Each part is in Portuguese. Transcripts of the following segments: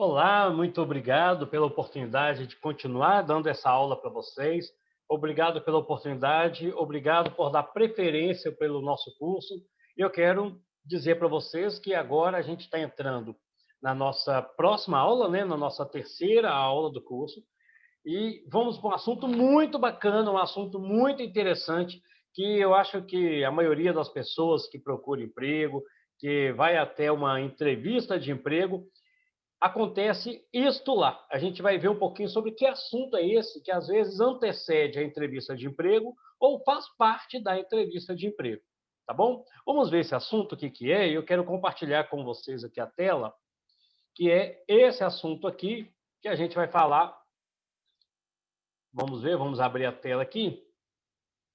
Olá, muito obrigado pela oportunidade de continuar dando essa aula para vocês. Obrigado pela oportunidade, obrigado por dar preferência pelo nosso curso. Eu quero dizer para vocês que agora a gente está entrando na nossa próxima aula, né, na nossa terceira aula do curso, e vamos para um assunto muito bacana, um assunto muito interessante, que eu acho que a maioria das pessoas que procuram emprego, que vai até uma entrevista de emprego, acontece isto lá. A gente vai ver um pouquinho sobre que assunto é esse que às vezes antecede a entrevista de emprego ou faz parte da entrevista de emprego, tá bom? Vamos ver esse assunto, o que que é, e eu quero compartilhar com vocês aqui a tela, que é esse assunto aqui que a gente vai falar. Vamos ver, vamos abrir a tela aqui.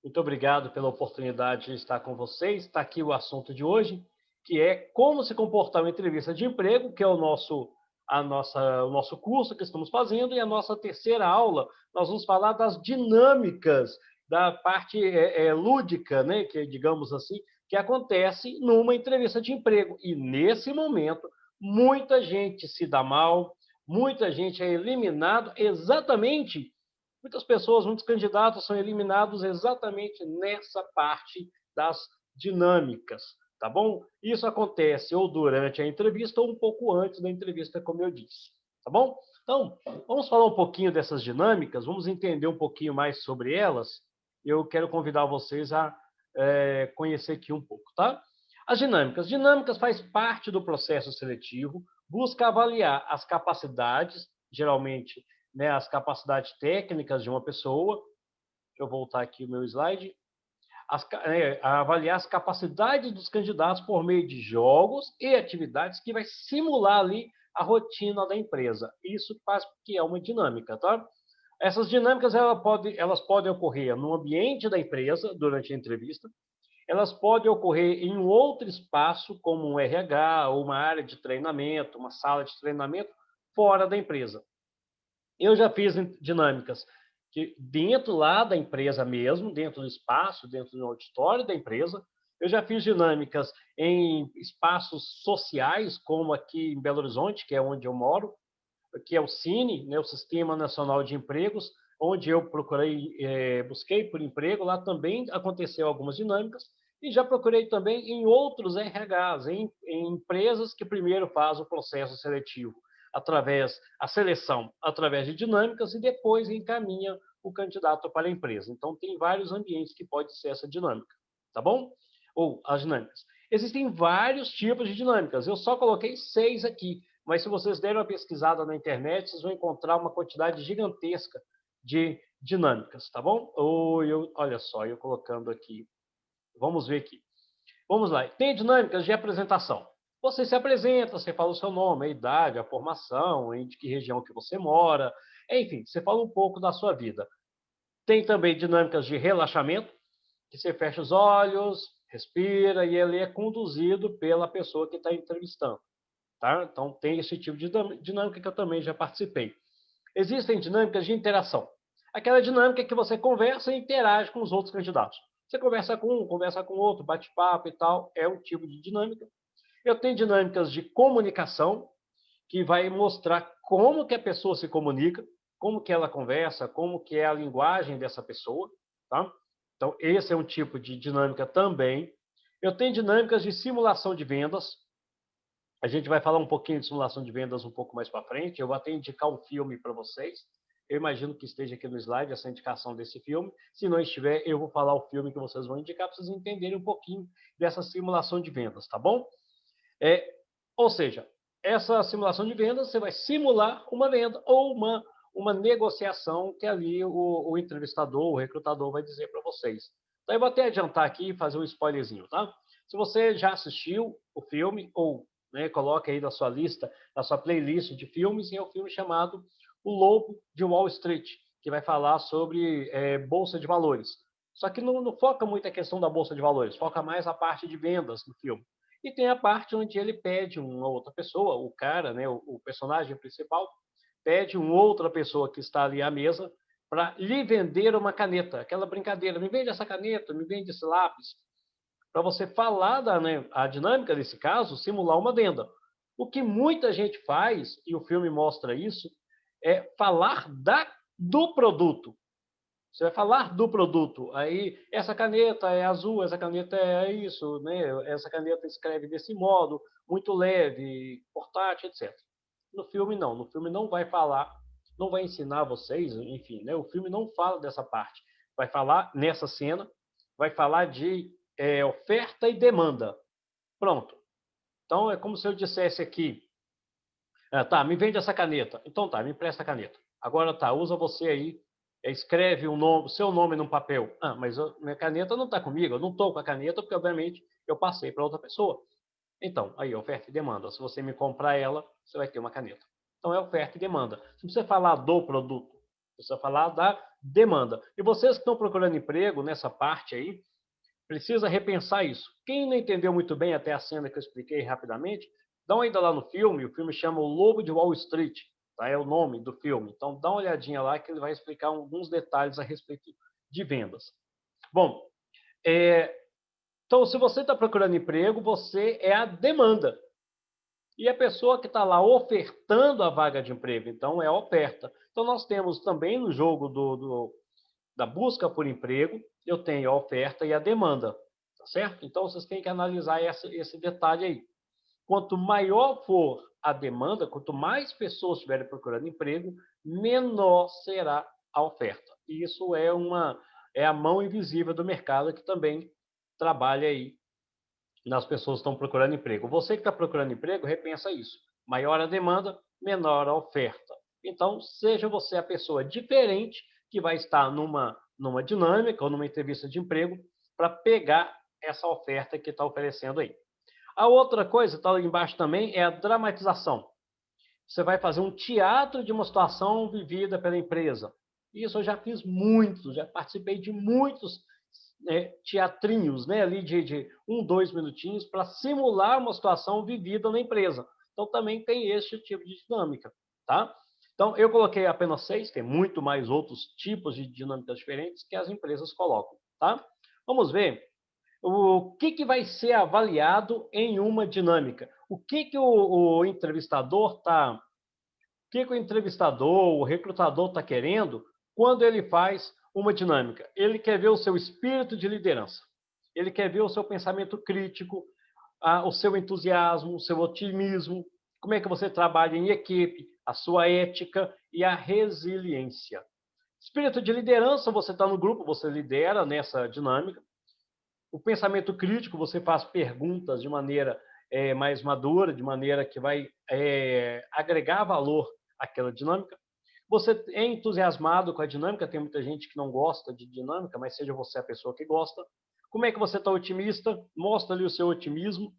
Muito obrigado pela oportunidade de estar com vocês. Está aqui o assunto de hoje, que é como se comportar uma entrevista de emprego, que é o nosso curso que estamos fazendo, e a nossa terceira aula, nós vamos falar das dinâmicas da parte lúdica, né, que digamos assim, que acontece numa entrevista de emprego. E nesse momento, muita gente se dá mal, muita gente é eliminado exatamente. Muitas pessoas, muitos candidatos são eliminados exatamente nessa parte das dinâmicas, tá bom? Isso acontece ou durante a entrevista ou um pouco antes da entrevista, como eu disse, tá bom? Então, vamos falar um pouquinho dessas dinâmicas, vamos entender um pouquinho mais sobre elas. Eu quero convidar vocês a conhecer aqui um pouco, tá? As dinâmicas. Dinâmicas faz parte do processo seletivo, busca avaliar as capacidades, geralmente, né, as capacidades técnicas de uma pessoa. Deixa eu voltar aqui o meu slide. Avaliar as capacidades dos candidatos por meio de jogos e atividades que vai simular ali a rotina da empresa. Isso faz que é uma dinâmica, tá? Essas dinâmicas elas podem ocorrer no ambiente da empresa durante a entrevista, elas podem ocorrer em um outro espaço, como um RH ou uma área de treinamento, uma sala de treinamento fora da empresa. Eu já fiz dinâmicas que dentro lá da empresa mesmo, dentro do espaço, dentro do auditório da empresa. Eu já fiz dinâmicas em espaços sociais, como aqui em Belo Horizonte, que é onde eu moro, que é o Cine, né, o Sistema Nacional de Empregos, onde eu busquei por emprego. Lá também aconteceu algumas dinâmicas. E já procurei também em outros RHs, em empresas que primeiro fazem o processo seletivo a seleção através de dinâmicas e depois encaminha o candidato para a empresa. Então, tem vários ambientes que pode ser essa dinâmica, tá bom? Ou as dinâmicas. Existem vários tipos de dinâmicas. Eu só coloquei 6 aqui, mas se vocês derem uma pesquisada na internet, vocês vão encontrar uma quantidade gigantesca de dinâmicas, tá bom? Olha só, eu colocando aqui. Vamos ver aqui. Vamos lá. Tem dinâmicas de apresentação. Você se apresenta, você fala o seu nome, a idade, a formação, em que região que você mora, enfim, você fala um pouco da sua vida. Tem também dinâmicas de relaxamento, que você fecha os olhos, respira e ele é conduzido pela pessoa que está entrevistando. Tá? Então, tem esse tipo de dinâmica que eu também já participei. Existem dinâmicas de interação. Aquela dinâmica que você conversa e interage com os outros candidatos. Você conversa com um, conversa com outro, bate papo e tal, é um tipo de dinâmica. Eu tenho dinâmicas de comunicação, que vai mostrar como que a pessoa se comunica, como que ela conversa, como que é a linguagem dessa pessoa, tá? Então, esse é um tipo de dinâmica também. Eu tenho dinâmicas de simulação de vendas. A gente vai falar um pouquinho de simulação de vendas um pouco mais para frente. Eu vou até indicar um filme para vocês. Eu imagino que esteja aqui no slide essa indicação desse filme. Se não estiver, eu vou falar o filme que vocês vão indicar para vocês entenderem um pouquinho dessa simulação de vendas, tá bom? É, ou seja, essa simulação de vendas, você vai simular uma venda ou uma negociação que ali o entrevistador, o recrutador vai dizer para vocês. Então, eu vou até adiantar aqui e fazer um spoilerzinho, tá? Se você já assistiu o filme, ou né, coloque aí na sua lista, na sua playlist de filmes, é um filme chamado O Lobo de Wall Street, que vai falar sobre bolsa de valores. Só que não foca muito a questão da bolsa de valores, foca mais a parte de vendas do filme. E tem a parte onde ele pede uma outra pessoa, o cara, né, o personagem principal, pede uma outra pessoa que está ali à mesa para lhe vender uma caneta. Aquela brincadeira, me vende essa caneta, me vende esse lápis. Para você falar a dinâmica desse caso, simular uma venda. O que muita gente faz, e o filme mostra isso, é falar do produto. Você vai falar do produto. Aí, essa caneta é azul, essa caneta é isso, né? Essa caneta escreve desse modo, muito leve, portátil, etc. No filme, não. No filme não vai falar, não vai ensinar vocês, enfim, né? O filme não fala dessa parte. Vai falar nessa cena, vai falar de oferta e demanda. Pronto. Então, é como se eu dissesse aqui, tá, me vende essa caneta. Então tá, me empresta a caneta. Agora tá, usa você aí, escreve o seu nome num papel. Ah, mas minha caneta não está comigo, eu não estou com a caneta porque, obviamente, eu passei para outra pessoa. Então, aí, oferta e demanda. Se você me comprar ela, você vai ter uma caneta. Então, é oferta e demanda. Se você falar do produto, você vai falar da demanda. E vocês que estão procurando emprego nessa parte aí, precisa repensar isso. Quem não entendeu muito bem até a cena que eu expliquei rapidamente, dá uma ida lá no filme, o filme chama O Lobo de Wall Street, tá? É o nome do filme. Então dá uma olhadinha lá que ele vai explicar alguns detalhes a respeito de vendas. Bom, então se você está procurando emprego, você é a demanda. E a pessoa que está lá ofertando a vaga de emprego, então é a oferta. Então nós temos também no jogo da busca por emprego, eu tenho a oferta e a demanda, tá certo? Então vocês têm que analisar esse detalhe aí. Quanto maior for a demanda, quanto mais pessoas estiverem procurando emprego, menor será a oferta. E isso é a mão invisível do mercado que também trabalha aí nas pessoas que estão procurando emprego. Você que está procurando emprego, repensa isso. Maior a demanda, menor a oferta. Então, seja você a pessoa diferente que vai estar numa dinâmica ou numa entrevista de emprego para pegar essa oferta que está oferecendo aí. A outra coisa, está ali embaixo também, é a dramatização. Você vai fazer um teatro de uma situação vivida pela empresa. Isso eu já fiz muitos, já participei de muitos teatrinhos, né, ali de 1, 2 minutinhos para simular uma situação vivida na empresa. Então também tem esse tipo de dinâmica, tá? Então eu coloquei apenas 6, tem muito mais outros tipos de dinâmicas diferentes que as empresas colocam, tá? Vamos ver o que vai ser avaliado em uma dinâmica. O entrevistador está que o entrevistador, o recrutador está querendo quando ele faz uma dinâmica? Ele quer ver o seu espírito de liderança. Ele quer ver o seu pensamento crítico, o seu entusiasmo, o seu otimismo, como é que você trabalha em equipe, a sua ética e a resiliência. Espírito de liderança, você está no grupo, você lidera nessa dinâmica. O pensamento crítico, você faz perguntas de maneira mais madura, de maneira que vai agregar valor àquela dinâmica. Você é entusiasmado com a dinâmica, tem muita gente que não gosta de dinâmica, mas seja você a pessoa que gosta. Como é que você está otimista? Mostra ali o seu otimismo.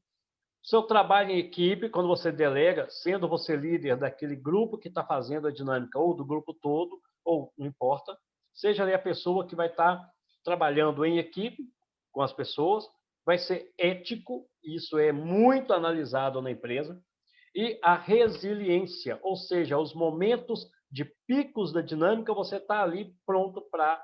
Seu trabalho em equipe, quando você delega, sendo você líder daquele grupo que está fazendo a dinâmica, ou do grupo todo, ou não importa, seja ali a pessoa que vai estar trabalhando em equipe com as pessoas, vai ser ético, isso é muito analisado na empresa, e a resiliência, ou seja, os momentos de picos da dinâmica, você está ali pronto para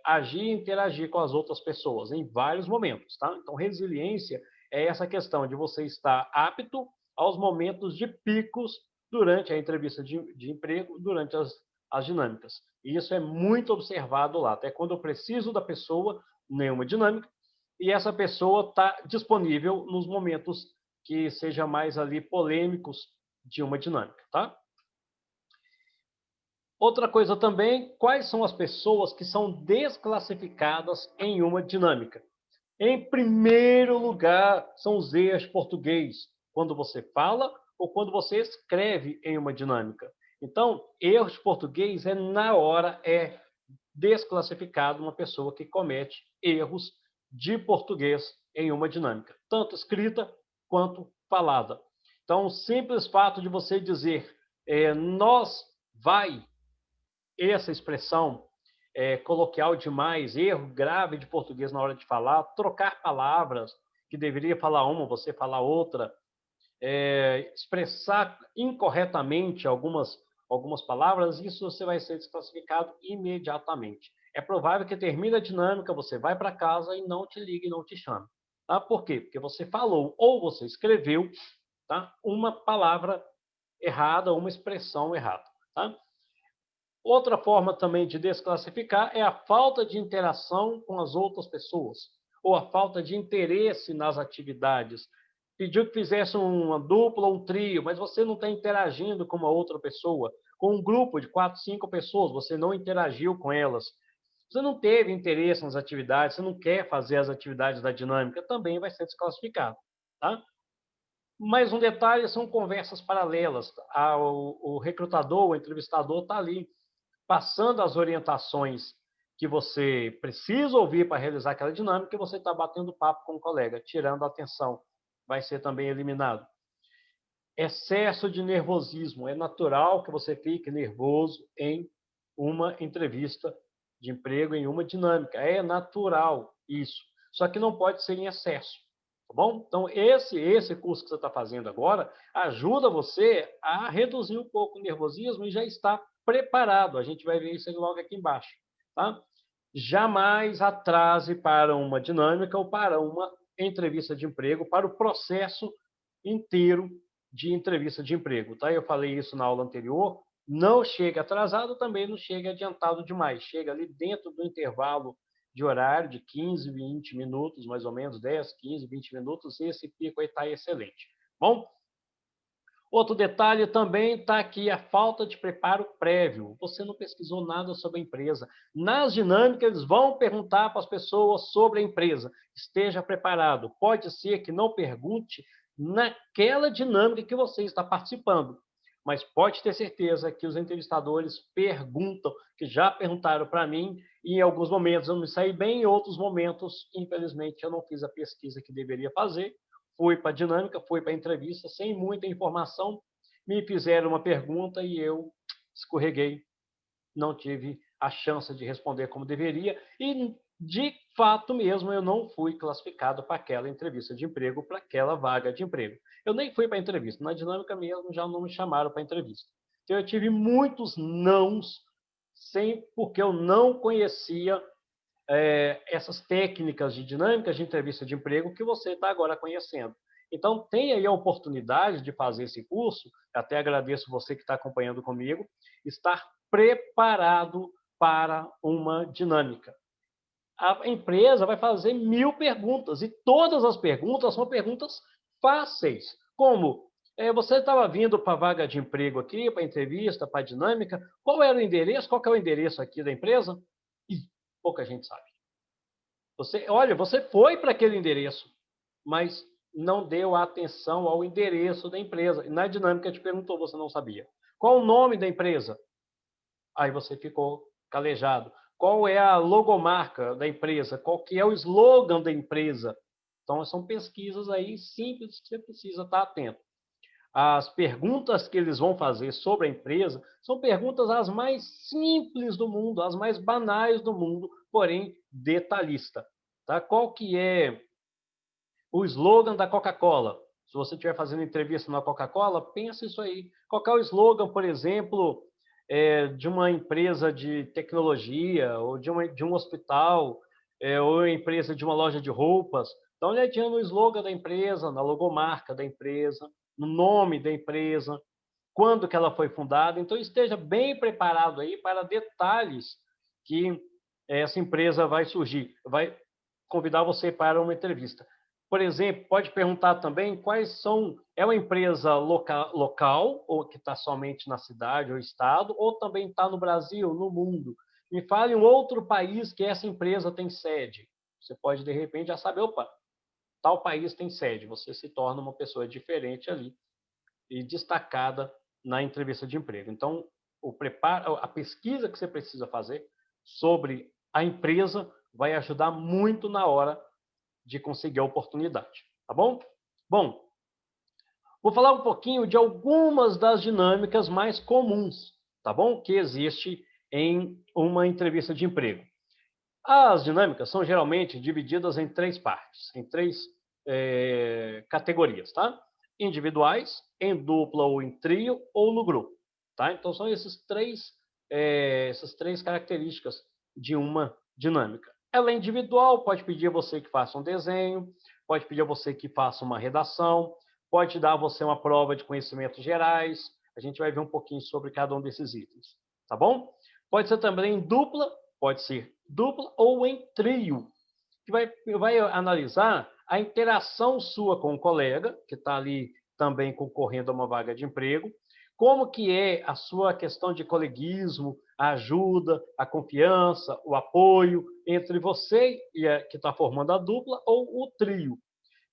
agir e interagir com as outras pessoas em vários momentos, tá? Então, resiliência é essa questão de você estar apto aos momentos de picos durante a entrevista de emprego, durante as dinâmicas. E isso é muito observado lá, até quando eu preciso da pessoa em uma dinâmica, e essa pessoa está disponível nos momentos que seja mais ali polêmicos de uma dinâmica, tá? Outra coisa também, quais são as pessoas que são desclassificadas em uma dinâmica? Em primeiro lugar, são os erros português, quando você fala ou quando você escreve em uma dinâmica. Então, erros português na hora desclassificado uma pessoa que comete erros de português em uma dinâmica, tanto escrita quanto falada. Então, o simples fato de você dizer nós vai, essa expressão coloquial demais, erro grave de português na hora de falar, trocar palavras, que deveria falar uma, você falar outra, expressar incorretamente algumas palavras, isso você vai ser desclassificado imediatamente. É provável que termine a dinâmica, você vai para casa e não te ligue, não te chame. Tá? Por quê? Porque você falou ou você escreveu, tá? Uma palavra errada, uma expressão errada, tá? Outra forma também de desclassificar é a falta de interação com as outras pessoas, ou a falta de interesse nas atividades. Pediu que fizesse uma dupla ou um trio, mas você não está interagindo com uma outra pessoa. Com um grupo de 4, 5 pessoas, você não interagiu com elas. Você não teve interesse nas atividades, você não quer fazer as atividades da dinâmica, também vai ser desclassificado. Tá? Mais um detalhe são conversas paralelas. O recrutador, o entrevistador está ali passando as orientações que você precisa ouvir para realizar aquela dinâmica e você está batendo papo com o colega, tirando a atenção. Vai ser também eliminado. Excesso de nervosismo. É natural que você fique nervoso em uma entrevista de emprego, em uma dinâmica. É natural isso. Só que não pode ser em excesso. Tá bom? Então, esse curso que você está fazendo agora ajuda você a reduzir um pouco o nervosismo e já está preparado. A gente vai ver isso logo aqui embaixo. Tá? Jamais atrase para uma dinâmica ou para uma entrevista de emprego, para o processo inteiro de entrevista de emprego. Tá? Eu falei isso na aula anterior. Não chega atrasado, também não chega adiantado demais. Chega ali dentro do intervalo de horário de 15, 20 minutos, mais ou menos, 10, 15, 20 minutos. Esse pico aí está excelente. Bom, outro detalhe também está aqui a falta de preparo prévio. Você não pesquisou nada sobre a empresa. Nas dinâmicas, eles vão perguntar para as pessoas sobre a empresa. Esteja preparado. Pode ser que não pergunte naquela dinâmica que você está participando, mas pode ter certeza que os entrevistadores perguntam, que já perguntaram para mim, e em alguns momentos eu me saí bem, em outros momentos, infelizmente, eu não fiz a pesquisa que deveria fazer. Fui para a dinâmica, fui para a entrevista, sem muita informação, me fizeram uma pergunta e eu escorreguei, não tive a chance de responder como deveria, e de fato mesmo eu não fui classificado para aquela entrevista de emprego, para aquela vaga de emprego. Eu nem fui para a entrevista, na dinâmica mesmo já não me chamaram para a entrevista. Então eu tive muitos nãos, porque eu não conhecia essas técnicas de dinâmicas de entrevista de emprego que você está agora conhecendo. Então, tem aí a oportunidade de fazer esse curso, até agradeço você que está acompanhando comigo, estar preparado para uma dinâmica. A empresa vai fazer 1000 perguntas, e todas as perguntas são perguntas fáceis, como você estava vindo para a vaga de emprego aqui, para a entrevista, para a dinâmica, qual era o endereço, qual que é o endereço aqui da empresa? E pouca gente sabe. Você foi para aquele endereço, mas não deu atenção ao endereço da empresa. Na dinâmica te perguntou, você não sabia. Qual o nome da empresa? Aí você ficou calejado. Qual é a logomarca da empresa? Qual que é o slogan da empresa? Então, são pesquisas aí simples que você precisa estar atento. As perguntas que eles vão fazer sobre a empresa são perguntas as mais simples do mundo, as mais banais do mundo, porém detalhista. Tá? Qual que é o slogan da Coca-Cola? Se você estiver fazendo entrevista na Coca-Cola, pensa isso aí. Qual é o slogan, por exemplo, de uma empresa de tecnologia, ou de um hospital, ou uma empresa de uma loja de roupas? Dá uma olhadinha no slogan da empresa, na logomarca da empresa, no nome da empresa, quando que ela foi fundada. Então, esteja bem preparado aí para detalhes que essa empresa vai surgir, vai convidar você para uma entrevista. Por exemplo, pode perguntar também quais são. É uma empresa local, ou que está somente na cidade ou estado, ou também está no Brasil, no mundo. Me fale um outro país que essa empresa tem sede. Você pode, de repente, já saber, opa, tal país tem sede. Você se torna uma pessoa diferente ali e destacada na entrevista de emprego. Então, a pesquisa que você precisa fazer sobre a empresa vai ajudar muito na hora de conseguir a oportunidade, tá bom? Bom, vou falar um pouquinho de algumas das dinâmicas mais comuns, tá bom? Que existe em uma entrevista de emprego. As dinâmicas são geralmente divididas em 3 partes, em 3 categorias, tá? Individuais, em dupla ou em trio ou no grupo, tá? Então são essas três características de uma dinâmica. Ela é individual, pode pedir a você que faça um desenho, pode pedir a você que faça uma redação, pode dar a você uma prova de conhecimentos gerais. A gente vai ver um pouquinho sobre cada um desses itens, tá bom? Pode ser também em dupla, pode ser dupla ou em trio, que vai analisar a interação sua com o colega, que está ali também concorrendo a uma vaga de emprego, como que é a sua questão de coleguismo, a ajuda, a confiança, o apoio entre você e a que está formando a dupla ou o trio.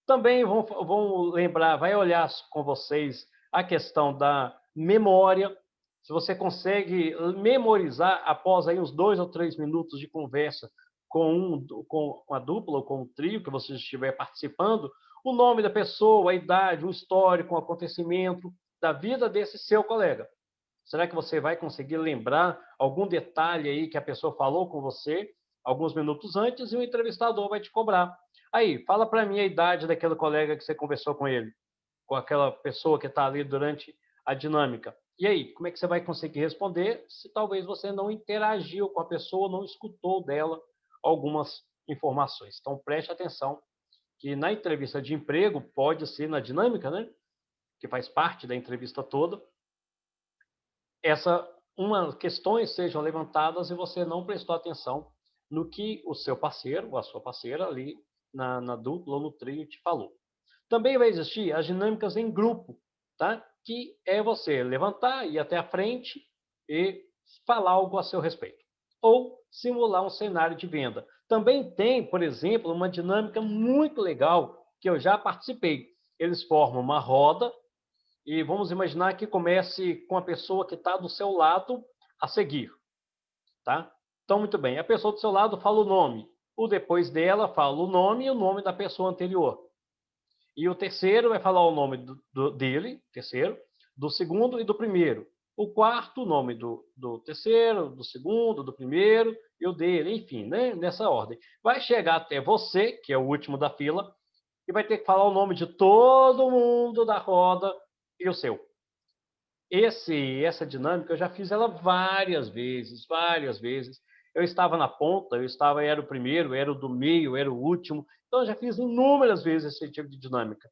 Também vão lembrar, vai olhar com vocês a questão da memória, se você consegue memorizar após aí uns 2 ou 3 minutos de conversa com a dupla ou com o trio que você estiver participando, o nome da pessoa, a idade, o histórico, o acontecimento da vida desse seu colega. Será que você vai conseguir lembrar algum detalhe aí que a pessoa falou com você alguns minutos antes e o entrevistador vai te cobrar? Aí, fala para mim a idade daquele colega que você conversou com ele, com aquela pessoa que está ali durante a dinâmica. E aí, como é que você vai conseguir responder se talvez você não interagiu com a pessoa, não escutou dela algumas informações? Então, preste atenção que na entrevista de emprego, pode ser na dinâmica, né? Que faz parte da entrevista toda, questões sejam levantadas e você não prestou atenção no que o seu parceiro ou a sua parceira ali na dupla ou no trio te falou. Também vai existir as dinâmicas em grupo, tá? Que é você levantar, ir até a frente e falar algo a seu respeito. Ou simular um cenário de venda. Também tem, por exemplo, uma dinâmica muito legal que eu já participei. Eles formam uma roda e vamos imaginar que comece com a pessoa que está do seu lado a seguir, tá? Então, muito bem. A pessoa do seu lado fala o nome. O depois dela fala o nome e o nome da pessoa anterior. E o terceiro vai falar o nome dele, terceiro, do segundo e do primeiro. O quarto, o nome do terceiro, do segundo, do primeiro e o dele, enfim, né? Nessa ordem. Vai chegar até você, que é o último da fila, e vai ter que falar o nome de todo mundo da roda e o seu. Essa dinâmica eu já fiz ela várias vezes, várias vezes. Eu estava na ponta, era o primeiro, era o do meio, era o último. Então eu já fiz inúmeras vezes esse tipo de dinâmica.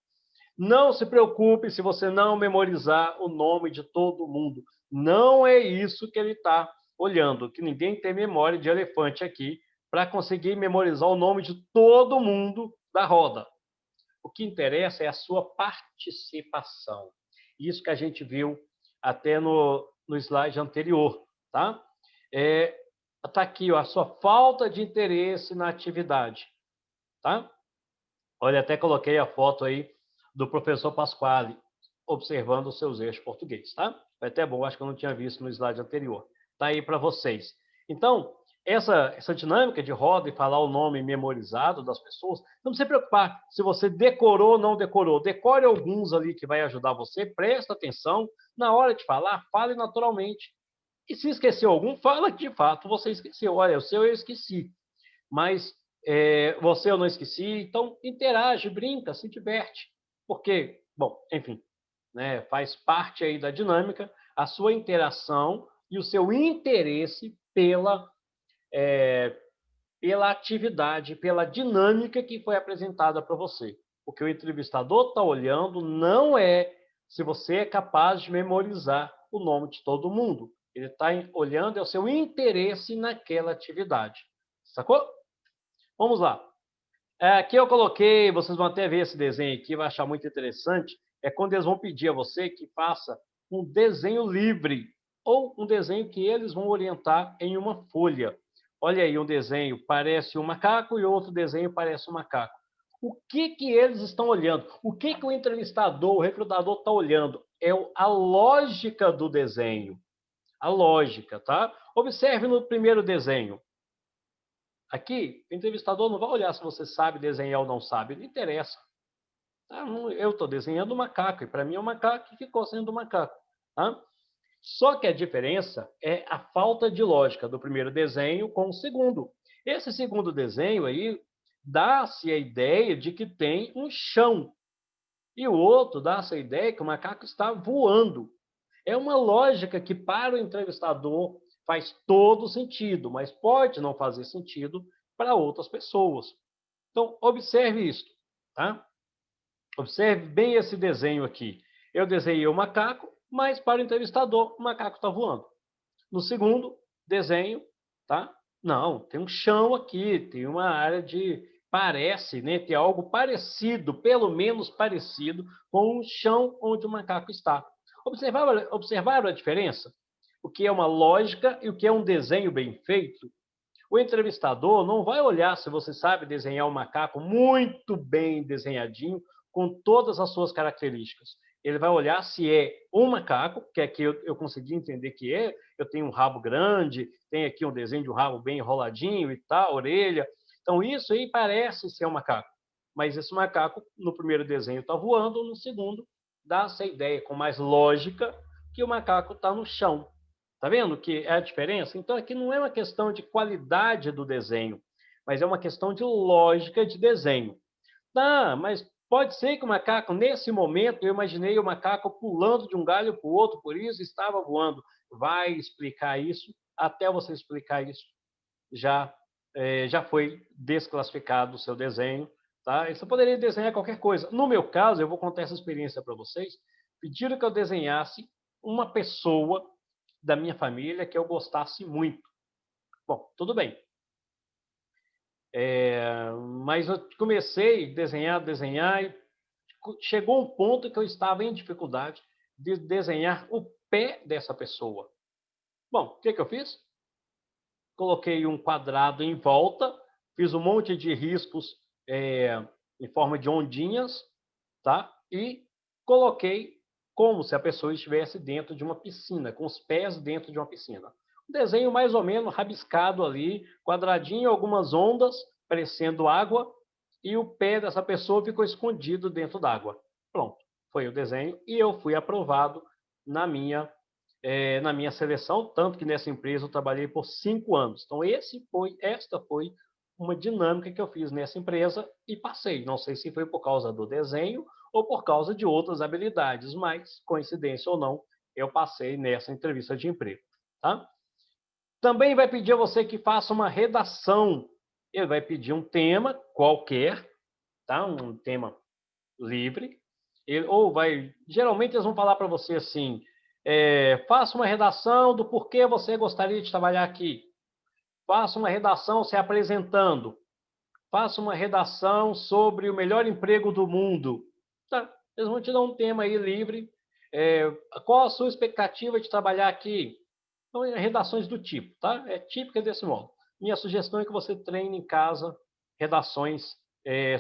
Não se preocupe se você não memorizar o nome de todo mundo. Não é isso que ele está olhando, que ninguém tem memória de elefante aqui para conseguir memorizar o nome de todo mundo da roda. O que interessa é a sua participação. Isso que a gente viu até no slide anterior, tá? Tá aqui, ó, a sua falta de interesse na atividade, tá? Olha, até coloquei a foto aí do professor Pasquale observando os seus erros português, tá? Foi até bom, acho que eu não tinha visto no slide anterior. Tá aí para vocês. Então, essa dinâmica de roda e falar o nome memorizado das pessoas, não precisa se preocupar se você decorou ou não decorou. Decore alguns ali que vai ajudar você, presta atenção. Na hora de falar, fale naturalmente. E se esqueceu algum, fala que de fato você esqueceu. Olha, o seu eu esqueci, mas você eu não esqueci. Então, interage, brinca, se diverte. Porque, bom, enfim, né, faz parte aí da dinâmica a sua interação e o seu interesse pela atividade, pela dinâmica que foi apresentada para você. O que o entrevistador está olhando não é se você é capaz de memorizar o nome de todo mundo. Ele está olhando é o seu interesse naquela atividade. Sacou? Vamos lá. Aqui eu coloquei, vocês vão até ver esse desenho aqui, vai achar muito interessante. É quando eles vão pedir a você que faça um desenho livre ou um desenho que eles vão orientar em uma folha. Olha aí, um desenho parece um macaco e outro desenho parece um macaco. O que que eles estão olhando? O que que o entrevistador, o recrutador está olhando? É a lógica do desenho. A lógica, tá? Observe no primeiro desenho. Aqui, o entrevistador não vai olhar se você sabe desenhar ou não sabe, não interessa. Tá? Eu estou desenhando um macaco, e para mim é um macaco e ficou sendo um macaco. Tá? Só que a diferença é a falta de lógica do primeiro desenho com o segundo. Esse segundo desenho aí dá-se a ideia de que tem um chão, e o outro dá-se a ideia que o macaco está voando. É uma lógica que para o entrevistador faz todo sentido, mas pode não fazer sentido para outras pessoas. Então, observe isso, tá? Observe bem esse desenho aqui. Eu desenhei o macaco, mas para o entrevistador, o macaco está voando. No segundo desenho, tá? Não, tem um chão aqui, tem uma área de parece, né, ter algo parecido, pelo menos parecido com o chão onde o macaco está. Observaram a diferença? O que é uma lógica e o que é um desenho bem feito? O entrevistador não vai olhar se você sabe desenhar um macaco muito bem desenhadinho, com todas as suas características. Ele vai olhar se é um macaco, que é que eu consegui entender que é. Eu tenho um rabo grande, tem aqui um desenho de um rabo bem enroladinho e tal, orelha. Então, isso aí parece ser um macaco. Mas esse macaco, no primeiro desenho, está voando, no segundo, dá essa ideia com mais lógica que o macaco está no chão. Tá vendo que é a diferença? Então, aqui não é uma questão de qualidade do desenho, mas é uma questão de lógica de desenho. Tá, mas pode ser que o macaco, nesse momento, eu imaginei o macaco pulando de um galho para o outro, por isso estava voando. Vai explicar isso, até você explicar isso, já, já foi desclassificado o seu desenho. Tá? Você poderia desenhar qualquer coisa. No meu caso, eu vou contar essa experiência para vocês. Pediram que eu desenhasse uma pessoa da minha família que eu gostasse muito. Bom, tudo bem. Mas eu comecei a desenhar, e chegou um ponto que eu estava em dificuldade de desenhar o pé dessa pessoa. Bom, o que eu fiz? Coloquei um quadrado em volta, fiz um monte de riscos em forma de ondinhas, tá? E coloquei como se a pessoa estivesse dentro de uma piscina, com os pés dentro de uma piscina. Um desenho mais ou menos rabiscado ali, quadradinho, algumas ondas, parecendo água, e o pé dessa pessoa ficou escondido dentro d'água. Pronto, foi o desenho e eu fui aprovado na minha na minha seleção, tanto que nessa empresa eu trabalhei por 5 anos. Então, esta foi uma dinâmica que eu fiz nessa empresa e passei. Não sei se foi por causa do desenho ou por causa de outras habilidades, mas, coincidência ou não, eu passei nessa entrevista de emprego. Tá? Também vai pedir a você que faça uma redação. Ele vai pedir um tema qualquer, tá? Um tema livre. Geralmente eles vão falar para você assim, faça uma redação do porquê você gostaria de trabalhar aqui. Faça uma redação se apresentando. Faça uma redação sobre o melhor emprego do mundo. Tá, eles vão te dar um tema aí livre. Qual a sua expectativa de trabalhar aqui? Então, redações do tipo, tá? É típica desse modo. Minha sugestão é que você treine em casa redações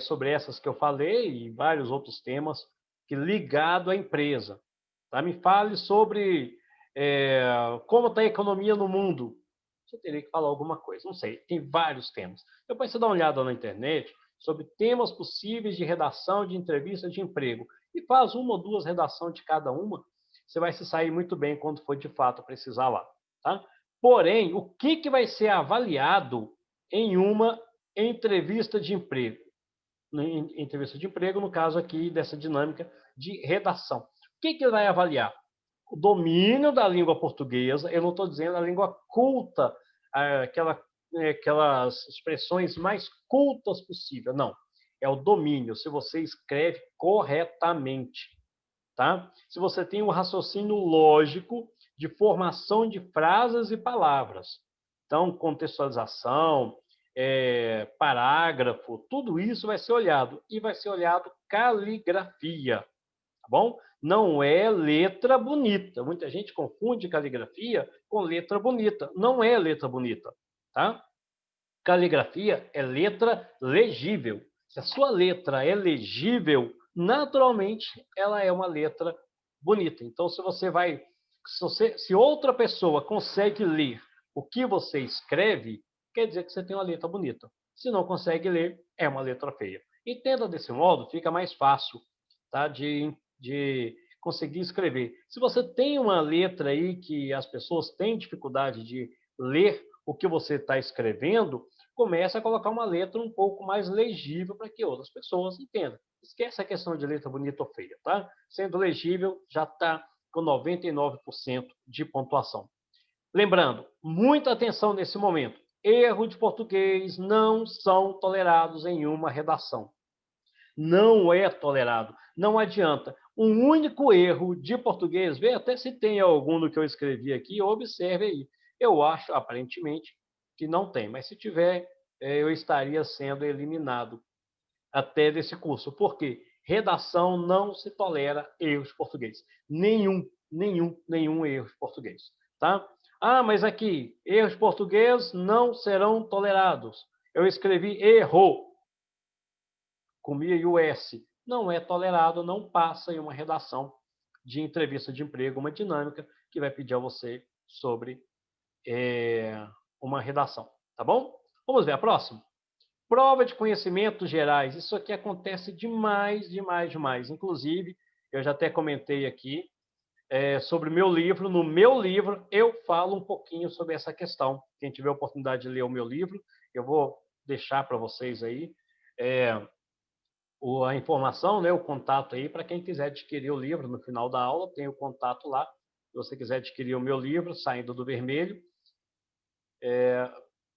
sobre essas que eu falei e vários outros temas que ligado à empresa. Tá? Me fale sobre como está a economia no mundo. Você teria que falar alguma coisa, não sei, tem vários temas. Depois você dá uma olhada na internet sobre temas possíveis de redação de entrevista de emprego e faz uma ou duas redações de cada uma, você vai se sair muito bem quando for de fato precisar lá. Tá? Porém, o que vai ser avaliado em uma entrevista de emprego? Entrevista de emprego, no caso aqui dessa dinâmica de redação. O que vai avaliar? O domínio da língua portuguesa, eu não estou dizendo a língua culta, aquelas expressões mais cultas possível, não. É o domínio, se você escreve corretamente, tá? Se você tem um raciocínio lógico de formação de frases e palavras. Então, contextualização, parágrafo, tudo isso vai ser olhado. E vai ser olhado caligrafia, tá bom? Não é letra bonita. Muita gente confunde caligrafia com letra bonita. Não é letra bonita, tá? Caligrafia é letra legível. Se a sua letra é legível, naturalmente ela é uma letra bonita. Então, se outra pessoa consegue ler o que você escreve, quer dizer que você tem uma letra bonita. Se não consegue ler, é uma letra feia. Entenda desse modo, fica mais fácil, tá? De conseguir escrever. Se você tem uma letra aí que as pessoas têm dificuldade de ler o que você está escrevendo, comece a colocar uma letra um pouco mais legível para que outras pessoas entendam. Esquece a questão de letra bonita ou feia, tá? Sendo legível, já está com 99% de pontuação. Lembrando, muita atenção nesse momento. Erro de português não são tolerados em uma redação. não é tolerado. Não adianta. Um único erro de português, vê até se tem algum no que eu escrevi aqui, observe aí. Eu acho, aparentemente, que não tem, mas se tiver, eu estaria sendo eliminado até desse curso. Por quê? Redação não se tolera erros de português. Nenhum erro de português. Tá? Ah, mas aqui, erros de português não serão tolerados. Eu escrevi erro, comia e o S. Não é tolerado, não passa em uma redação de entrevista de emprego, uma dinâmica que vai pedir a você sobre uma redação. Tá bom? Vamos ver a próxima? Prova de conhecimentos gerais. Isso aqui acontece demais, demais, demais. Inclusive, eu já até comentei aqui sobre o meu livro. No meu livro, eu falo um pouquinho sobre essa questão. Quem tiver a oportunidade de ler o meu livro, eu vou deixar para vocês aí a informação, né, o contato aí, para quem quiser adquirir o livro. No final da aula, tem o contato lá. Se você quiser adquirir o meu livro, Saindo do Vermelho,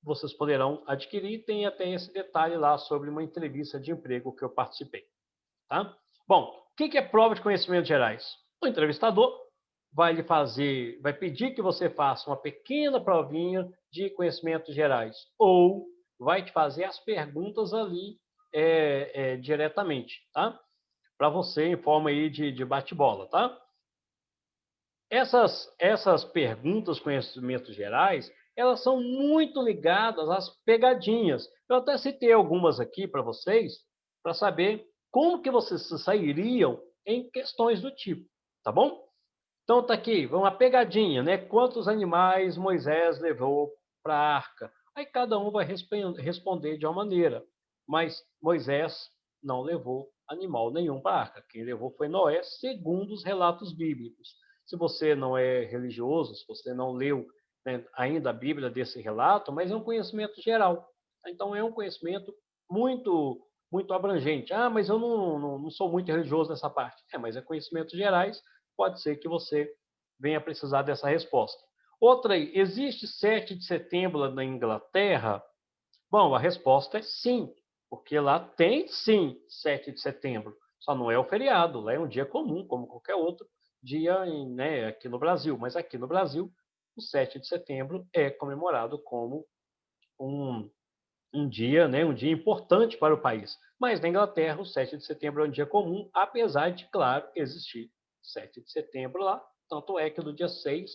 vocês poderão adquirir. Tem até esse detalhe lá sobre uma entrevista de emprego que eu participei. Tá? Bom, o que é prova de conhecimentos gerais? O entrevistador vai pedir que você faça uma pequena provinha de conhecimentos gerais, ou vai te fazer as perguntas ali diretamente, tá? Para você em forma aí de bate-bola, tá? Essas perguntas, conhecimentos gerais, elas são muito ligadas às pegadinhas. Eu até citei algumas aqui para vocês, para saber como que vocês se sairiam em questões do tipo, tá bom? Então tá aqui, uma pegadinha, né? Quantos animais Moisés levou para a arca? Aí cada um vai responder de uma maneira, mas Moisés não levou animal nenhum para a arca. Quem levou foi Noé, segundo os relatos bíblicos. Se você não é religioso, se você não leu, né, ainda a Bíblia desse relato, mas é um conhecimento geral. Então é um conhecimento muito abrangente. Ah, mas eu não sou muito religioso nessa parte. Mas é conhecimentos gerais, pode ser que você venha precisar dessa resposta. Outra aí, existe 7 de setembro na Inglaterra? Bom, a resposta é sim, porque lá tem sim 7 de setembro, só não é o feriado, lá é um dia comum, como qualquer outro dia aqui no Brasil. Mas aqui no Brasil, o 7 de setembro é comemorado como um, um dia, um dia importante para o país. Mas na Inglaterra, o 7 de setembro é um dia comum, apesar de, claro, existir 7 de setembro lá. Tanto é que do dia 6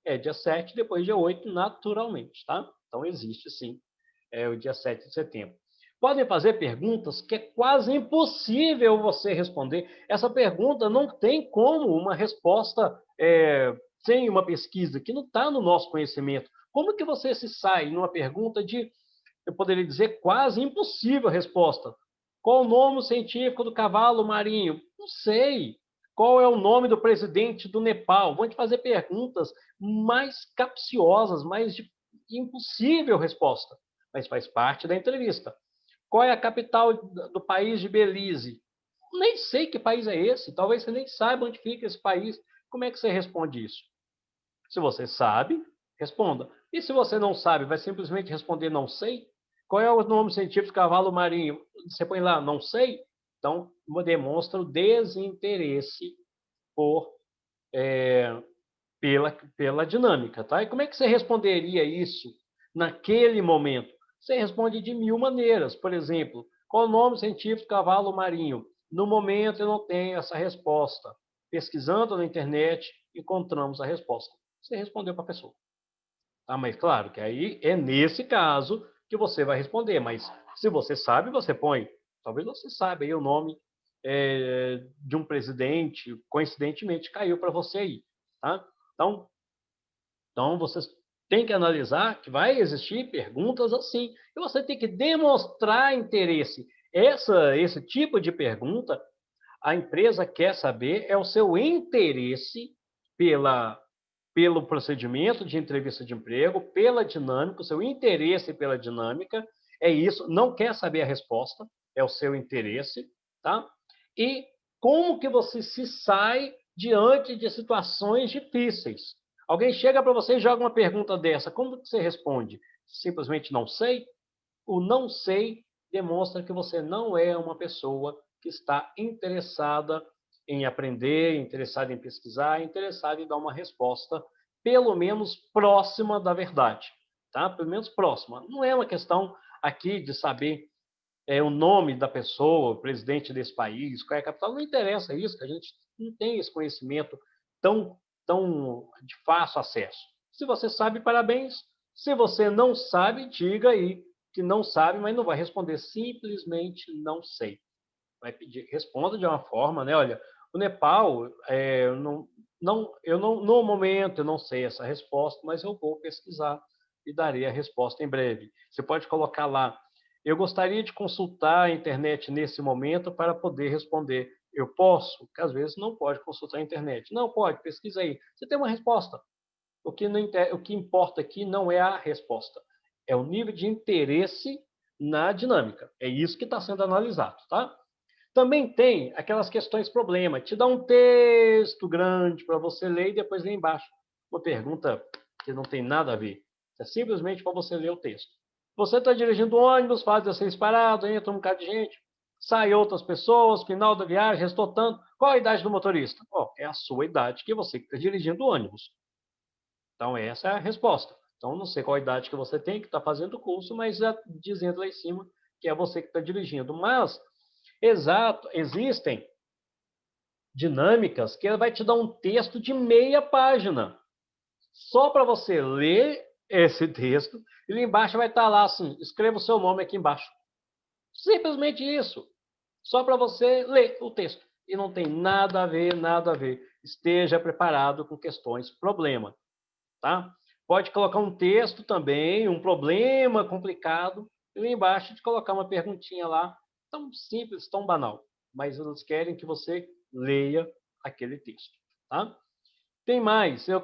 é dia 7, depois dia 8, naturalmente, tá? Então existe sim o dia 7 de setembro. Podem fazer perguntas que é quase impossível você responder. Essa pergunta não tem como uma resposta sem uma pesquisa, que não está no nosso conhecimento. Como que você se sai numa pergunta eu poderia dizer, quase impossível a resposta? Qual o nome científico do cavalo marinho? Não sei. Qual é o nome do presidente do Nepal? Vão te fazer perguntas mais capciosas, mais impossível resposta, mas faz parte da entrevista. Qual é a capital do país de Belize? Nem sei que país é esse. Talvez você nem saiba onde fica esse país. Como é que você responde isso? Se você sabe, responda. E se você não sabe, vai simplesmente responder não sei? Qual é o nome científico do cavalo marinho? Você põe lá não sei? Então, demonstra o desinteresse por, pela dinâmica, tá? E como é que você responderia isso naquele momento? Você responde de mil maneiras. Por exemplo, qual o nome científico do cavalo marinho? No momento eu não tenho essa resposta. Pesquisando na internet, encontramos a resposta. Você respondeu para a pessoa. Tá? Mas claro que aí é nesse caso que você vai responder. Mas se você sabe, você põe. Talvez você saiba aí o nome de um presidente, coincidentemente caiu para você aí. Tá? Então, vocês têm que analisar que vai existir perguntas assim. E você tem que demonstrar interesse. Esse tipo de pergunta, a empresa quer saber é o seu interesse pelo procedimento de entrevista de emprego, pela dinâmica, o seu interesse pela dinâmica, é isso, não quer saber a resposta, é o seu interesse, tá? E como que você se sai diante de situações difíceis? Alguém chega para você e joga uma pergunta dessa, como que você responde? Simplesmente não sei? O não sei demonstra que você não é uma pessoa que está interessada em aprender, interessada em pesquisar, interessada em dar uma resposta pelo menos próxima da verdade, tá? Pelo menos próxima. Não é uma questão aqui de saber o nome da pessoa, o presidente desse país, qual é a capital, não interessa isso, que a gente não tem esse conhecimento tão de fácil acesso. Se você sabe, parabéns. Se você não sabe, diga aí que não sabe, mas não vai responder simplesmente não sei. Vai pedir, responda de uma forma, né? Olha, o Nepal, eu não, no momento eu não sei essa resposta, mas eu vou pesquisar e darei a resposta em breve. Você pode colocar lá. Eu gostaria de consultar a internet nesse momento para poder responder. Eu posso? Porque às vezes não pode consultar a internet. Não pode, pesquisa aí. Você tem uma resposta. O que importa aqui não é a resposta, é o nível de interesse na dinâmica. É isso que está sendo analisado, tá? Também tem aquelas questões problema. Te dá um texto grande para você ler e depois ler embaixo. Uma pergunta que não tem nada a ver. É simplesmente para você ler o texto. Você está dirigindo um ônibus, faz 16 paradas, entra um bocado de gente, sai outras pessoas, final da viagem, restou tanto. Qual a idade do motorista? Oh, é a sua idade, que você está dirigindo o ônibus. Então, essa é a resposta. Então, não sei qual a idade que você tem, que está fazendo o curso, mas já dizendo lá em cima que é você que está dirigindo. Mas, exato, existem dinâmicas que ela vai te dar um texto de meia página, só para você ler esse texto, e lá embaixo vai estar lá assim, escreva o seu nome aqui embaixo. Simplesmente isso, só para você ler o texto. E não tem nada a ver, nada a ver. Esteja preparado com questões problema, tá? Pode colocar um texto também, um problema complicado, e lá embaixo de colocar uma perguntinha lá, tão simples, tão banal, mas eles querem que você leia aquele texto, tá? Tem mais, eu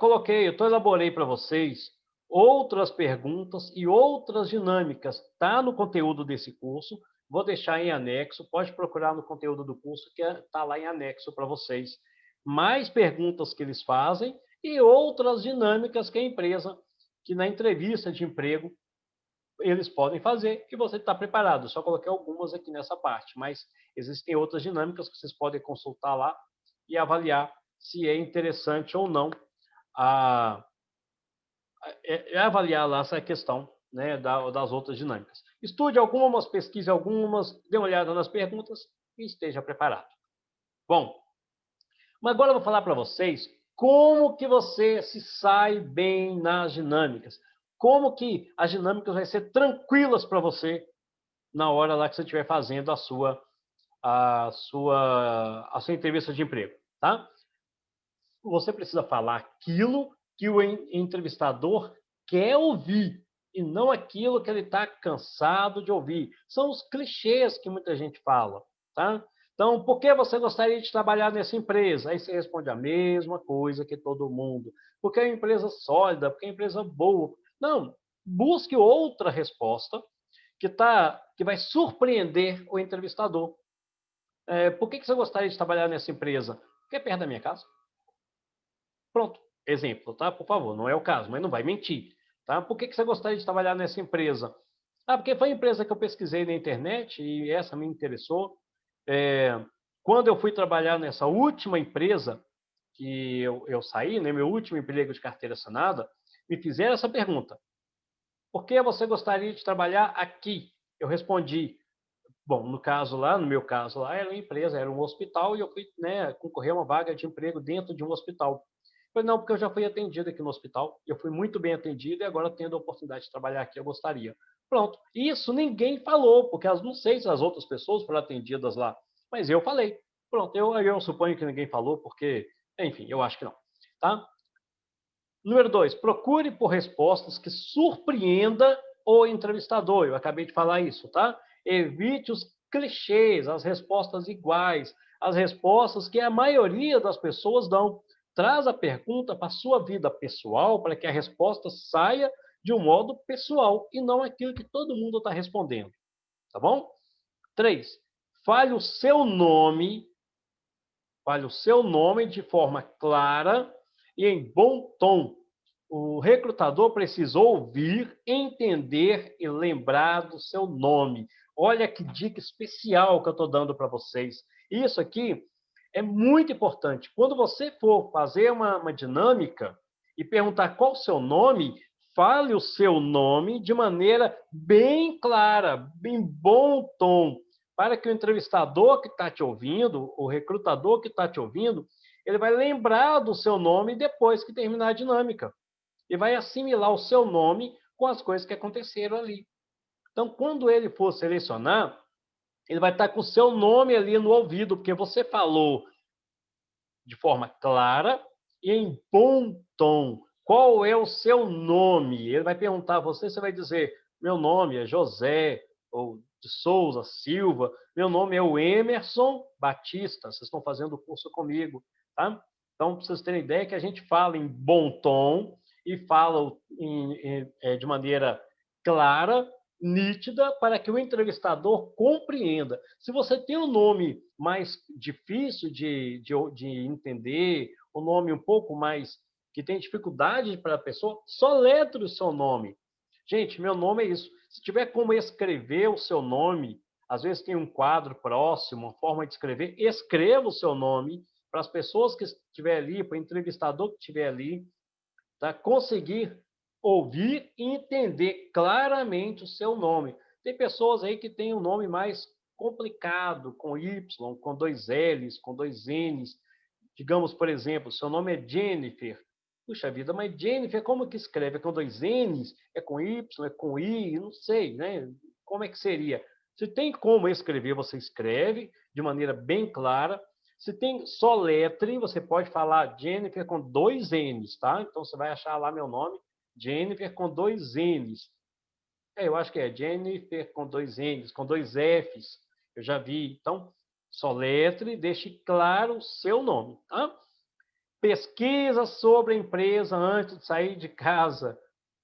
elaborei para vocês outras perguntas e outras dinâmicas, tá no conteúdo desse curso, vou deixar em anexo, pode procurar no conteúdo do curso, que está lá em anexo para vocês. Mais perguntas que eles fazem e outras dinâmicas que a empresa, que na entrevista de emprego, eles podem fazer e você está preparado. Eu só coloquei algumas aqui nessa parte, mas existem outras dinâmicas que vocês podem consultar lá e avaliar se é interessante ou não a, avaliar lá essa questão, né, das outras dinâmicas. Estude algumas, pesquise algumas, dê uma olhada nas perguntas e esteja preparado. Bom, mas agora eu vou falar para vocês como que você se sai bem nas dinâmicas. Como que as dinâmicas vão ser tranquilas para você na hora lá que você estiver fazendo a sua entrevista de emprego, tá? Você precisa falar aquilo que o entrevistador quer ouvir e não aquilo que ele está cansado de ouvir. São os clichês que muita gente fala, tá? Então, por que você gostaria de trabalhar nessa empresa? Aí você responde a mesma coisa que todo mundo. Porque é uma empresa sólida, porque é uma empresa boa. Não, busque outra resposta que vai surpreender o entrevistador. Por que você gostaria de trabalhar nessa empresa? Porque é perto da minha casa. Pronto, exemplo, tá? Por favor, não é o caso, mas não vai mentir, tá? Por que você gostaria de trabalhar nessa empresa? Ah, porque foi a empresa que eu pesquisei na internet e essa me interessou. É, quando eu fui trabalhar nessa última empresa que eu saí, né, meu último emprego de carteira assinada, me fizeram essa pergunta. Por que você gostaria de trabalhar aqui? Eu respondi, bom, no meu caso lá, era uma empresa, era um hospital e eu fui, né, concorrer a uma vaga de emprego dentro de um hospital. Falei, não, porque eu já fui atendido aqui no hospital, eu fui muito bem atendido e agora tendo a oportunidade de trabalhar aqui, eu gostaria. Pronto. Isso ninguém falou, porque não sei se as outras pessoas foram atendidas lá, mas eu falei. Pronto, eu suponho que ninguém falou, porque, enfim, eu acho que não. Tá? Número 2, procure por respostas que surpreenda o entrevistador. Eu acabei de falar isso, tá? Evite os clichês, as respostas iguais, as respostas que a maioria das pessoas dão. Traz a pergunta para a sua vida pessoal, para que a resposta saia de um modo pessoal e não aquilo que todo mundo está respondendo. Tá bom? 3. Fale o seu nome de forma clara e em bom tom. O recrutador precisa ouvir, entender e lembrar do seu nome. Olha que dica especial que eu estou dando para vocês. Isso aqui é muito importante. Quando você for fazer uma dinâmica e perguntar qual o seu nome, fale o seu nome de maneira bem clara, em bom tom, para que o entrevistador que está te ouvindo, o recrutador que está te ouvindo, ele vai lembrar do seu nome depois que terminar a dinâmica. E vai assimilar o seu nome com as coisas que aconteceram ali. Então, quando ele for selecionar, ele vai estar com o seu nome ali no ouvido, porque você falou de forma clara e em bom tom. Qual é o seu nome? Ele vai perguntar a você, você vai dizer: meu nome é José ou de Souza Silva, meu nome é o Emerson Batista, vocês estão fazendo o curso comigo, tá? Então, para vocês terem ideia que a gente fala em bom tom e fala de maneira clara, nítida, para que o entrevistador compreenda. Se você tem um nome mais difícil de entender, um nome um pouco mais que tem dificuldade para a pessoa, soletre o seu nome. Gente, meu nome é isso. Se tiver como escrever o seu nome, às vezes tem um quadro próximo, uma forma de escrever, escreva o seu nome para as pessoas que estiver ali, para o entrevistador que estiver ali, tá? Conseguir ouvir e entender claramente o seu nome. Tem pessoas aí que têm um nome mais complicado, com Y, com dois L's, com dois N's. Digamos, por exemplo, seu nome é Jennifer. Puxa vida, mas Jennifer, como que escreve? É com dois N's? É com Y? É com I? Não sei, né? Como é que seria? Se tem como escrever, você escreve de maneira bem clara. Se tem só letre, você pode falar Jennifer com dois N's, tá? Então você vai achar lá meu nome, Jennifer com dois N's. Eu acho que é Jennifer com dois N's, com dois F's. Eu já vi. Então, soletre, deixe claro o seu nome, tá? Pesquisa sobre a empresa antes de sair de casa.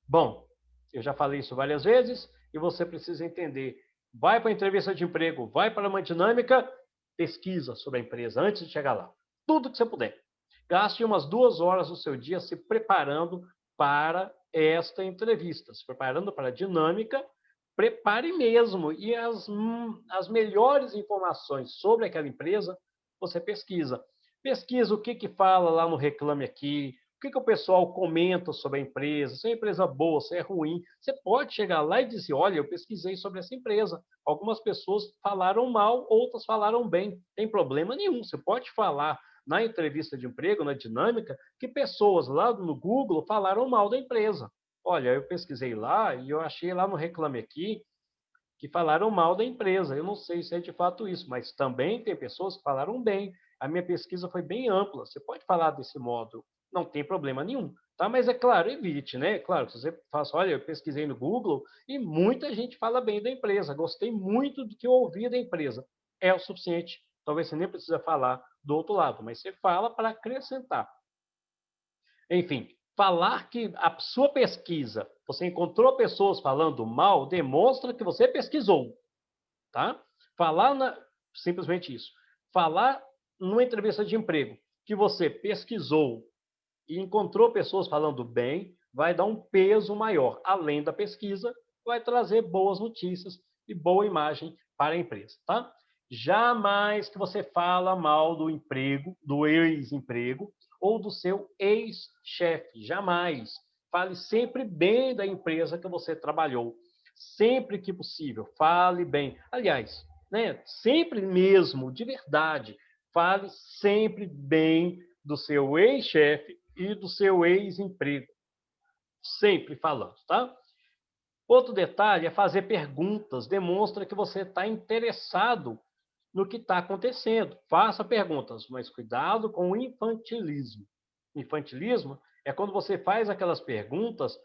Bom, eu já falei isso várias vezes e você precisa entender. Vai para a entrevista de emprego, vai para uma dinâmica, pesquisa sobre a empresa antes de chegar lá. Tudo que você puder. Gaste umas 2 horas do seu dia se preparando para esta entrevista, se preparando para a dinâmica. Prepare mesmo e as melhores informações sobre aquela empresa você pesquisa. Pesquisa o que fala lá no Reclame Aqui, o que o pessoal comenta sobre a empresa, se é uma empresa boa, se é ruim. Você pode chegar lá e dizer: olha, eu pesquisei sobre essa empresa. Algumas pessoas falaram mal, outras falaram bem. Tem problema nenhum. Você pode falar na entrevista de emprego, na dinâmica, que pessoas lá no Google falaram mal da empresa. Olha, eu pesquisei lá e eu achei lá no Reclame Aqui que falaram mal da empresa. Eu não sei se é de fato isso, mas também tem pessoas que falaram bem. A minha pesquisa foi bem ampla. Você pode falar desse modo, não tem problema nenhum. Tá? Mas é claro, evite, né? Claro, se você fala, olha, eu pesquisei no Google e muita gente fala bem da empresa. Gostei muito do que eu ouvi da empresa. É o suficiente. Talvez você nem precisa falar do outro lado, mas você fala para acrescentar. Enfim, falar que a sua pesquisa, você encontrou pessoas falando mal, demonstra que você pesquisou, tá? Falar simplesmente isso. Falar numa entrevista de emprego que você pesquisou e encontrou pessoas falando bem, vai dar um peso maior. Além da pesquisa, vai trazer boas notícias e boa imagem para a empresa, tá? Jamais que você fala mal do emprego, do ex-emprego ou do seu ex-chefe. Jamais. Fale sempre bem da empresa que você trabalhou. Sempre que possível, fale bem. Aliás, né, sempre mesmo, de verdade, fale sempre bem do seu ex-chefe e do seu ex-emprego. Sempre falando, tá? Outro detalhe é fazer perguntas. Demonstra que você está interessado no que está acontecendo. Faça perguntas, mas cuidado com o infantilismo. Infantilismo é quando você faz aquelas perguntas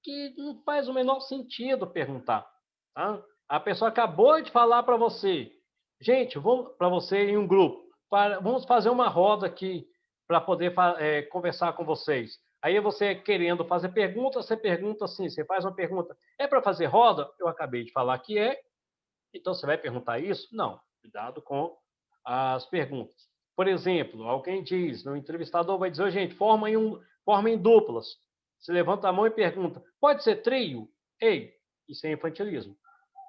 que não faz o menor sentido perguntar. Tá? A pessoa acabou de falar para você, gente, vamos para você em um grupo, vamos fazer uma roda aqui para poder conversar com vocês. Aí você querendo fazer perguntas, você pergunta assim, você faz uma pergunta, é para fazer roda? Eu acabei de falar que é, então você vai perguntar isso? Não, cuidado com as perguntas. Por exemplo, alguém diz, o entrevistador vai dizer, gente, formem duplas. Você levanta a mão e pergunta, pode ser trio? Ei, isso é infantilismo.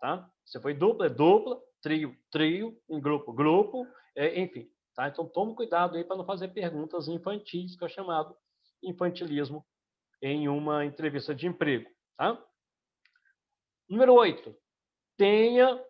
tá? Se foi dupla, é dupla, trio, trio, em grupo, grupo, enfim, tá? Então tome cuidado aí para não fazer perguntas infantis, que é o chamado infantilismo em uma entrevista de emprego, tá? Número 8, tenha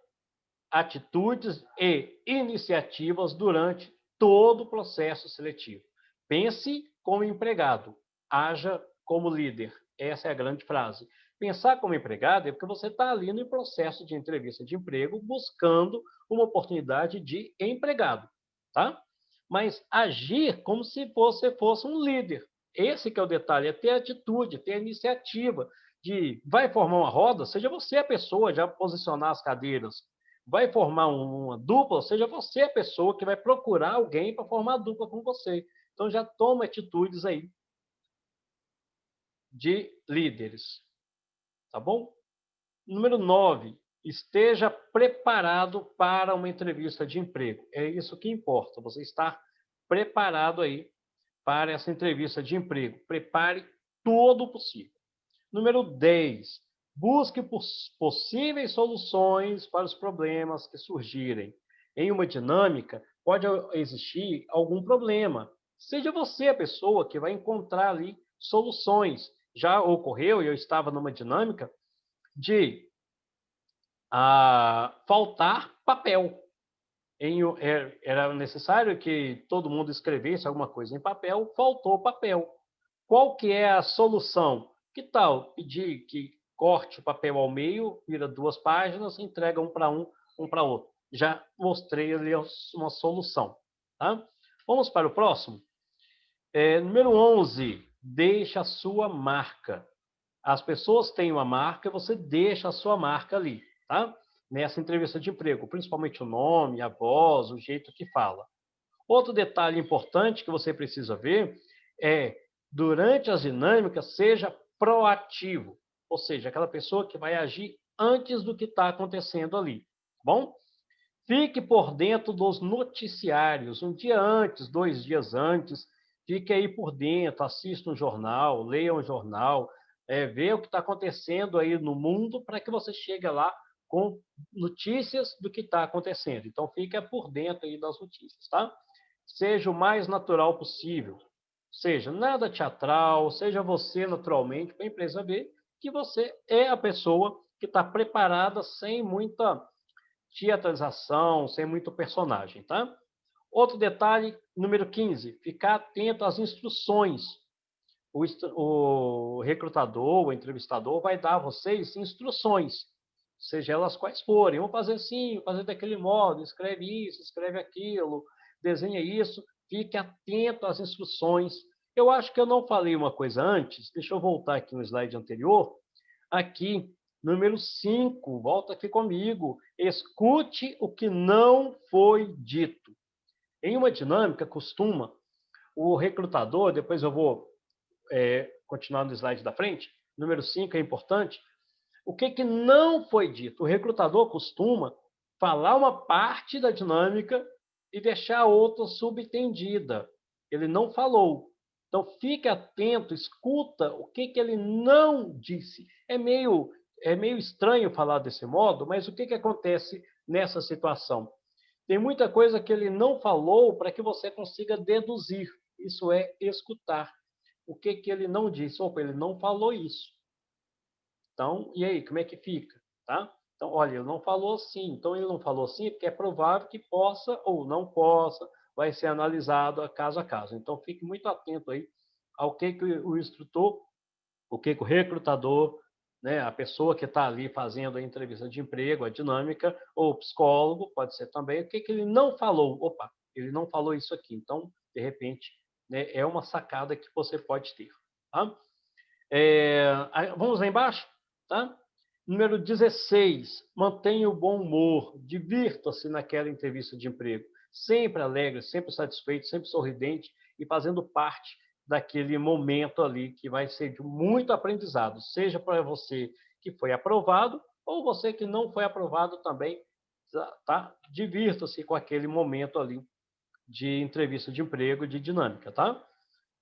atitudes e iniciativas durante todo o processo seletivo. Pense como empregado, haja como líder. Essa é a grande frase. Pensar como empregado é porque você está ali no processo de entrevista de emprego buscando uma oportunidade de empregado, tá? Mas agir como se você fosse um líder. Esse que é o detalhe, é ter atitude, ter iniciativa de vai formar uma roda, seja você a pessoa já posicionar as cadeiras, vai formar uma dupla, seja você a pessoa que vai procurar alguém para formar a dupla com você. Então já toma atitudes aí de líderes, tá bom? Número 9, esteja preparado para uma entrevista de emprego. É isso que importa, você estar preparado aí para essa entrevista de emprego. Prepare todo o possível. Número 10, busque possíveis soluções para os problemas que surgirem. Em uma dinâmica, pode existir algum problema. Seja você a pessoa que vai encontrar ali soluções. Já ocorreu, e eu estava numa dinâmica, de faltar papel. Era necessário que todo mundo escrevesse alguma coisa em papel, faltou papel. Qual que é a solução? Que tal pedir que corte o papel ao meio, vira 2 páginas, entrega um para outro. Já mostrei ali uma solução. Tá? Vamos para o próximo. Número 11, deixa a sua marca. As pessoas têm uma marca, você deixa a sua marca ali, tá? Nessa entrevista de emprego, principalmente o nome, a voz, o jeito que fala. Outro detalhe importante que você precisa ver é, durante as dinâmicas, seja proativo, ou seja, aquela pessoa que vai agir antes do que está acontecendo ali, tá bom? Fique por dentro dos noticiários, um dia antes, 2 dias antes, fique aí por dentro, assista um jornal, leia um jornal, vê o que está acontecendo aí no mundo para que você chegue lá com notícias do que está acontecendo. Então, fique por dentro aí das notícias, tá? Seja o mais natural possível, seja nada teatral, seja você naturalmente, para a empresa ver que você é a pessoa que está preparada sem muita teatralização, sem muito personagem, tá? Outro detalhe, número 15, ficar atento às instruções. O recrutador, o entrevistador vai dar a vocês instruções, seja elas quais forem. Vamos fazer assim, vamos fazer daquele modo, escreve isso, escreve aquilo, desenha isso. Fique atento às instruções. Eu acho que eu não falei uma coisa antes, deixa eu voltar aqui no slide anterior. Aqui, número 5, volta aqui comigo. Escute o que não foi dito. Em uma dinâmica, costuma o recrutador, depois eu vou continuar no slide da frente, número 5 é importante. O que não foi dito? O recrutador costuma falar uma parte da dinâmica e deixar a outra subentendida. Ele não falou. Então, fique atento, escuta o que ele não disse. É meio estranho falar desse modo, mas o que acontece nessa situação? Tem muita coisa que ele não falou para que você consiga deduzir. Isso é escutar. O que ele não disse? Opa, ele não falou isso. Então, e aí, como é que fica? Tá? Então, olha, ele não falou assim. Então, ele não falou assim porque é provável que possa ou não possa, vai ser analisado a caso. Então, fique muito atento aí ao que o instrutor, o que o recrutador, né, a pessoa que está ali fazendo a entrevista de emprego, a dinâmica, ou o psicólogo, pode ser também, o que ele não falou. Opa, ele não falou isso aqui. Então, de repente, né, é uma sacada que você pode ter. Tá? Vamos lá embaixo? Tá? Número 16, mantenha o bom humor, divirta-se naquela entrevista de emprego, sempre alegre, sempre satisfeito, sempre sorridente e fazendo parte daquele momento ali que vai ser de muito aprendizado, seja para você que foi aprovado ou você que não foi aprovado também, tá? Divirta-se com aquele momento ali de entrevista de emprego, de dinâmica, tá?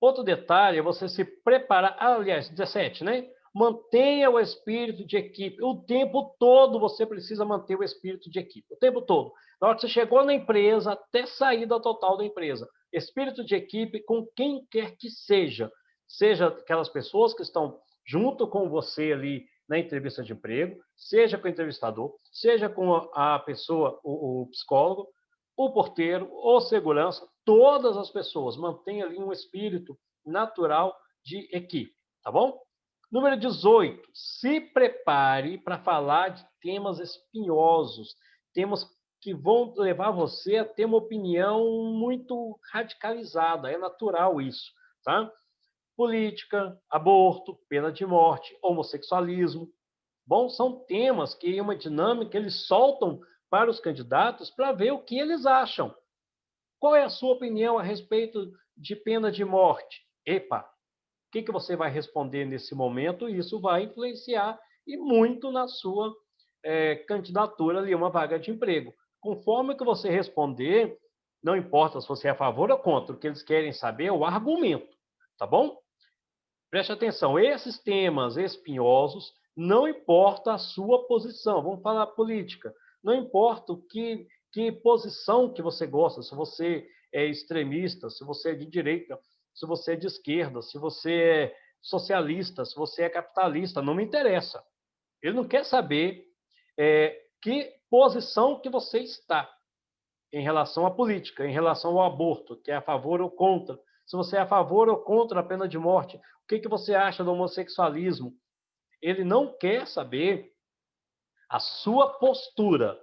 Outro detalhe é você se preparar, aliás, 17, né? Mantenha o espírito de equipe. O tempo todo você precisa manter o espírito de equipe. O tempo todo. Na hora que você chegou na empresa, até saída total da empresa. Espírito de equipe com quem quer que seja. Seja aquelas pessoas que estão junto com você ali na entrevista de emprego, seja com o entrevistador, seja com a pessoa, o psicólogo, o porteiro, o segurança, todas as pessoas. Mantenha ali um espírito natural de equipe, tá bom? Número 18, se prepare para falar de temas espinhosos, temas que vão levar você a ter uma opinião muito radicalizada, é natural isso, tá? Política, aborto, pena de morte, homossexualismo. Bom, são temas que uma dinâmica eles soltam para os candidatos para ver o que eles acham. Qual é a sua opinião a respeito de pena de morte? Epa, o que você vai responder nesse momento? Isso vai influenciar e muito na sua candidatura ali a uma vaga de emprego. Conforme que você responder, não importa se você é a favor ou contra, o que eles querem saber é o argumento, tá bom? Preste atenção, esses temas espinhosos, não importa a sua posição, vamos falar política, não importa que posição que você gosta, se você é extremista, se você é de direita, se você é de esquerda, se você é socialista, se você é capitalista, não me interessa. Ele não quer saber que posição que você está em relação à política, em relação ao aborto, que é a favor ou contra. Se você é a favor ou contra a pena de morte, o que você acha do homossexualismo? Ele não quer saber a sua postura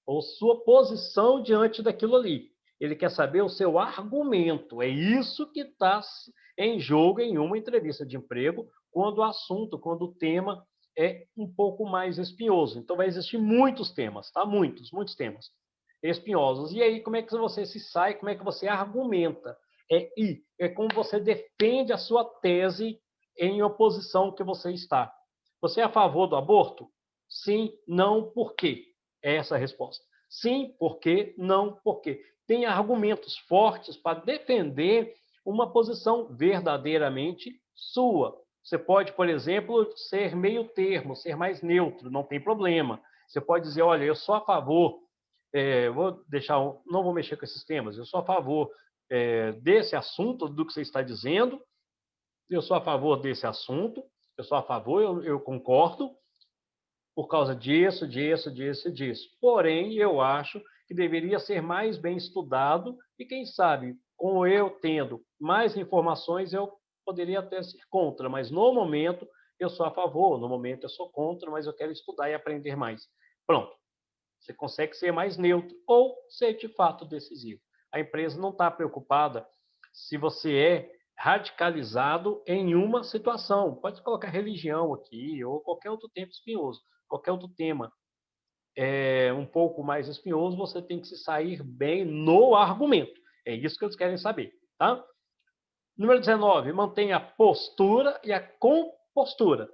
ou sua posição diante daquilo ali. Ele quer saber o seu argumento. É isso que está em jogo em uma entrevista de emprego, quando o assunto, quando o tema é um pouco mais espinhoso. Então, vai existir muitos temas, tá? Muitos temas espinhosos. E aí, como é que você se sai? Como é que você argumenta? É como você defende a sua tese em oposição que você está. Você é a favor do aborto? Sim, não, por quê? É essa a resposta. Sim, por quê? Não, por quê? Tem argumentos fortes para defender uma posição verdadeiramente sua. Você pode, por exemplo, ser meio termo, ser mais neutro, não tem problema. Você pode dizer, olha, eu sou a favor, não vou mexer com esses temas, eu sou a favor desse assunto, do que você está dizendo, eu sou a favor desse assunto, eu sou a favor, eu concordo, por causa disso, disso. Porém, eu acho que deveria ser mais bem estudado e, quem sabe, com eu tendo mais informações, eu poderia até ser contra, mas no momento eu sou a favor, no momento eu sou contra, mas eu quero estudar e aprender mais. Pronto. Você consegue ser mais neutro ou ser de fato decisivo. A empresa não está preocupada se você é radicalizado em uma situação. Pode colocar religião aqui ou qualquer outro tema espinhoso, qualquer outro tema um pouco mais espinhoso, você tem que se sair bem no argumento. É isso que eles querem saber, tá? Número 19, mantenha a postura e a compostura.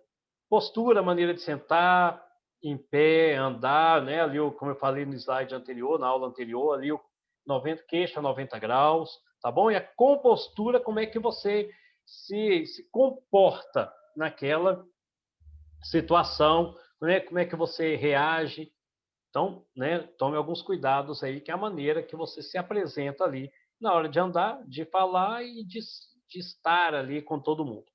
Postura, maneira de sentar, em pé, andar, né? Ali, como eu falei no slide anterior, na aula anterior, ali, 90, queixa 90 graus, tá bom? E a compostura, como é que você se comporta naquela situação, né? Como é que você reage. Então, né, tome alguns cuidados aí, que é a maneira que você se apresenta ali na hora de andar, de falar e de estar ali com todo mundo.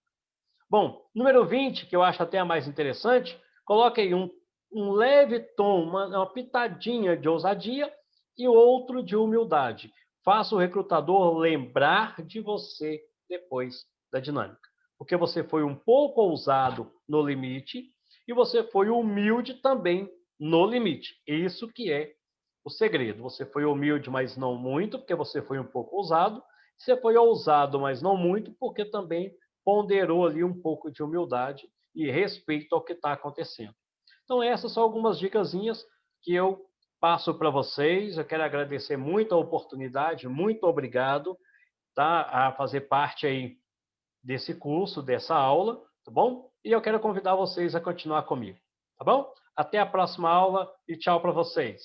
Bom, número 20, que eu acho até a mais interessante, coloque aí um leve tom, uma pitadinha de ousadia e outro de humildade. Faça o recrutador lembrar de você depois da dinâmica. Porque você foi um pouco ousado no limite e você foi humilde também no limite. Isso que é o segredo. Você foi humilde, mas não muito, porque você foi um pouco ousado. Você foi ousado, mas não muito, porque também ponderou ali um pouco de humildade e respeito ao que está acontecendo. Então, essas são algumas dicasinhas que eu passo para vocês. Eu quero agradecer muito a oportunidade, muito obrigado, tá, a fazer parte aí desse curso, dessa aula, tá bom? E eu quero convidar vocês a continuar comigo, tá bom? Até a próxima aula e tchau para vocês.